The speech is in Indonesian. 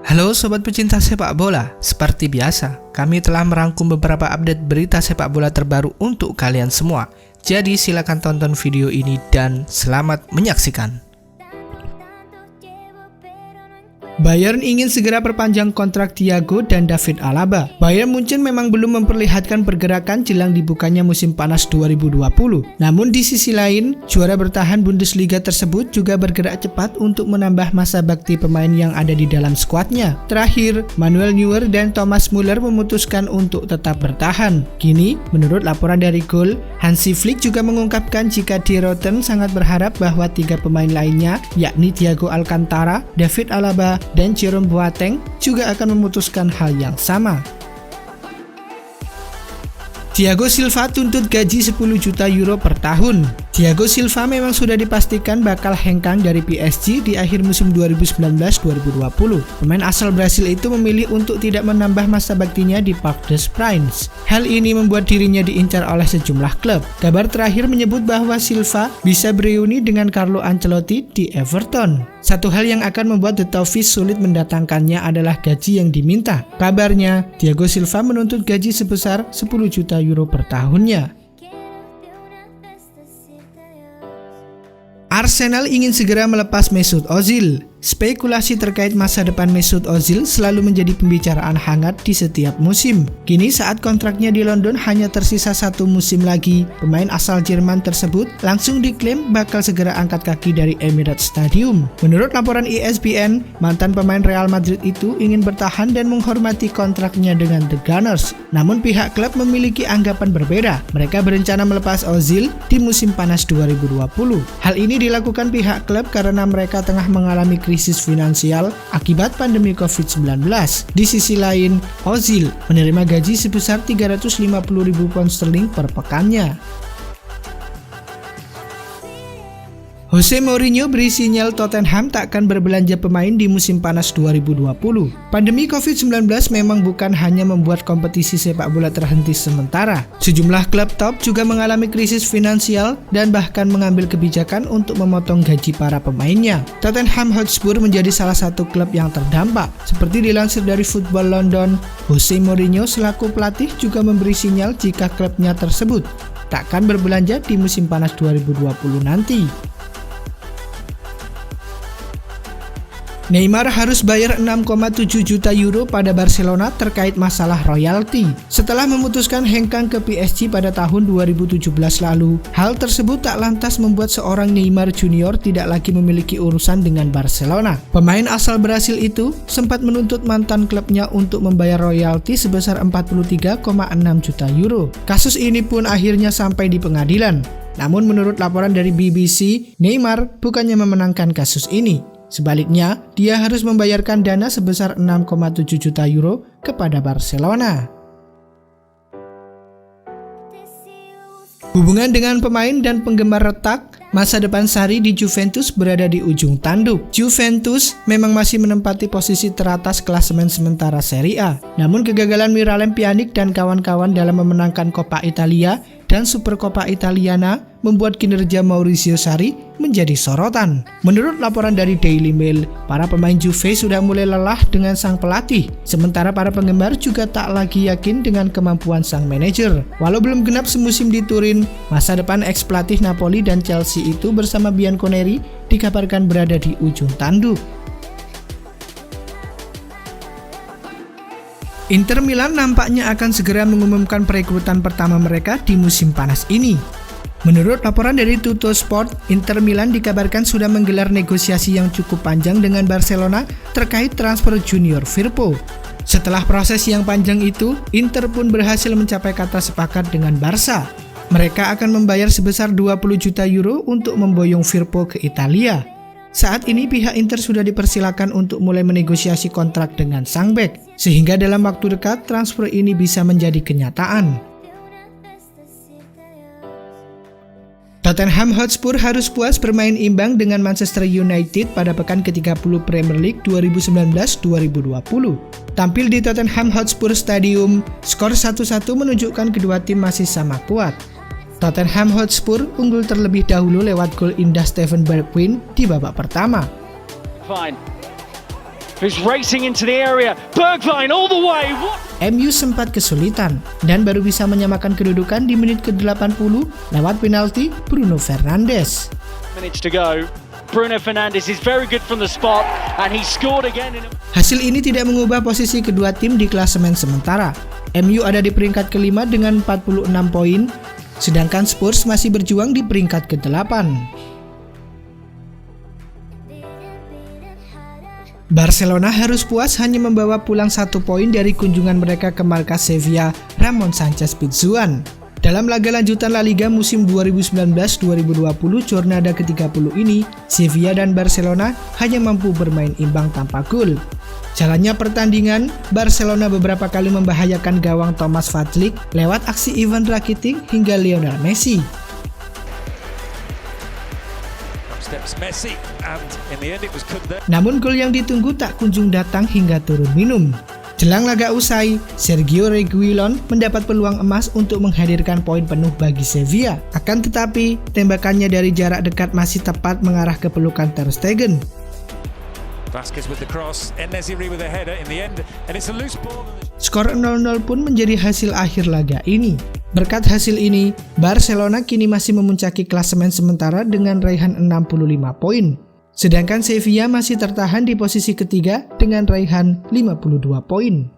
Halo sobat pecinta sepak bola, seperti biasa, kami telah merangkum beberapa update berita sepak bola terbaru untuk kalian semua. Jadi silakan tonton video ini dan selamat menyaksikan. Bayern ingin segera perpanjang kontrak Thiago dan David Alaba. Bayern Munchen memang belum memperlihatkan pergerakan jelang dibukanya musim panas 2020. Namun di sisi lain, juara bertahan Bundesliga tersebut juga bergerak cepat untuk menambah masa bakti pemain yang ada di dalam skuadnya. Terakhir, Manuel Neuer dan Thomas Müller memutuskan untuk tetap bertahan. Kini, menurut laporan dari Goal, Hansi Flick juga mengungkapkan jika Die Roten sangat berharap bahwa 3 pemain lainnya, yakni Thiago Alcantara, David Alaba, dan Jerome Boateng juga akan memutuskan hal yang sama. Thiago Silva tuntut gaji 10 juta euro per tahun. Thiago Silva memang sudah dipastikan bakal hengkang dari PSG di akhir musim 2019-2020. Pemain asal Brasil itu memilih untuk tidak menambah masa baktinya di Parc des Princes. Hal ini membuat dirinya diincar oleh sejumlah klub. Kabar terakhir menyebut bahwa Silva bisa bereuni dengan Carlo Ancelotti di Everton. Satu hal yang akan membuat The Toffees sulit mendatangkannya adalah gaji yang diminta. Kabarnya, Thiago Silva menuntut gaji sebesar 10 juta euro per tahunnya. Arsenal ingin segera melepas Mesut Ozil. Spekulasi terkait masa depan Mesut Ozil selalu menjadi pembicaraan hangat di setiap musim. Kini saat kontraknya di London hanya tersisa 1 musim lagi, pemain asal Jerman tersebut langsung diklaim bakal segera angkat kaki dari Emirates Stadium. Menurut laporan ESPN, mantan pemain Real Madrid itu ingin bertahan dan menghormati kontraknya dengan The Gunners. Namun pihak klub memiliki anggapan berbeda. Mereka berencana melepas Ozil di musim panas 2020. Hal ini dilakukan pihak klub karena mereka tengah mengalami krisis finansial akibat pandemi COVID-19. Di sisi lain, Ozil menerima gaji sebesar 350.000 pound sterling per pekannya. Jose Mourinho beri sinyal Tottenham tak akan berbelanja pemain di musim panas 2020. Pandemi COVID-19 memang bukan hanya membuat kompetisi sepak bola terhenti sementara. Sejumlah klub top juga mengalami krisis finansial dan bahkan mengambil kebijakan untuk memotong gaji para pemainnya. Tottenham Hotspur menjadi salah satu klub yang terdampak. Seperti dilansir dari Football London, Jose Mourinho selaku pelatih juga memberi sinyal jika klubnya tersebut tak akan berbelanja di musim panas 2020 nanti. Neymar harus bayar 6,7 juta euro pada Barcelona terkait masalah royalti. Setelah memutuskan hengkang ke PSG pada tahun 2017 lalu, hal tersebut tak lantas membuat seorang Neymar Junior tidak lagi memiliki urusan dengan Barcelona. Pemain asal Brasil itu sempat menuntut mantan klubnya untuk membayar royalti sebesar 43,6 juta euro. Kasus ini pun akhirnya sampai di pengadilan. Namun menurut laporan dari BBC, Neymar bukannya memenangkan kasus ini. Sebaliknya, dia harus membayarkan dana sebesar 6,7 juta euro kepada Barcelona. Hubungan dengan pemain dan penggemar retak, masa depan Sarri di Juventus berada di ujung tanduk. Juventus memang masih menempati posisi teratas klasemen sementara Serie A. Namun kegagalan Miralem Pjanic dan kawan-kawan dalam memenangkan Coppa Italia dan Supercoppa Italiana membuat kinerja Maurizio Sarri menjadi sorotan. Menurut laporan dari Daily Mail, para pemain Juve sudah mulai lelah dengan sang pelatih, sementara para penggemar juga tak lagi yakin dengan kemampuan sang manajer. Walau belum genap semusim di Turin, masa depan ex-pelatih Napoli dan Chelsea itu bersama Bianconeri dikabarkan berada di ujung tanduk. Inter Milan nampaknya akan segera mengumumkan perekrutan pertama mereka di musim panas ini. Menurut laporan dari Tuttosport, Inter Milan dikabarkan sudah menggelar negosiasi yang cukup panjang dengan Barcelona terkait transfer junior Firpo. Setelah proses yang panjang itu, Inter pun berhasil mencapai kata sepakat dengan Barca. Mereka akan membayar sebesar 20 juta euro untuk memboyong Firpo ke Italia. Saat ini pihak Inter sudah dipersilakan untuk mulai menegosiasi kontrak dengan sang bek, sehingga dalam waktu dekat transfer ini bisa menjadi kenyataan. Tottenham Hotspur harus puas bermain imbang dengan Manchester United pada pekan ke-30 Premier League 2019-2020. Tampil di Tottenham Hotspur Stadium, skor 1-1 menunjukkan kedua tim masih sama kuat. Tottenham Hotspur unggul terlebih dahulu lewat gol indah Steven Bergwijn di babak pertama. Fine. who's racing into the area. Bergwijn all the way. What? MU sempat kesulitan dan baru bisa menyamakan kedudukan di menit ke-80 lewat penalti Bruno Fernandes. Minutes to go. Bruno Fernandes is very good from the spot and he scored again. Hasil ini tidak mengubah posisi kedua tim di klasemen sementara. MU ada di peringkat kelima dengan 46 poin, sedangkan Spurs masih berjuang di peringkat ke-8. Barcelona harus puas hanya membawa pulang 1 poin dari kunjungan mereka ke markas Sevilla Ramon Sanchez Pizjuan. Dalam laga lanjutan La Liga musim 2019-2020 jornada ke-30 ini, Sevilla dan Barcelona hanya mampu bermain imbang tanpa gol. Jalannya pertandingan, Barcelona beberapa kali membahayakan gawang Thomas Vaclik lewat aksi Ivan Rakitic hingga Lionel Messi. Namun gol yang ditunggu tak kunjung datang hingga turun minum. Jelang laga usai, Sergio Reguilon mendapat peluang emas untuk menghadirkan poin penuh bagi Sevilla. Akan tetapi, tembakannya dari jarak dekat masih tepat mengarah ke pelukan Ter Stegen. Skor 0-0 pun menjadi hasil akhir laga ini. Berkat hasil ini, Barcelona kini masih memuncaki klasemen sementara dengan raihan 65 poin. Sedangkan Sevilla masih tertahan di posisi ketiga dengan raihan 52 poin.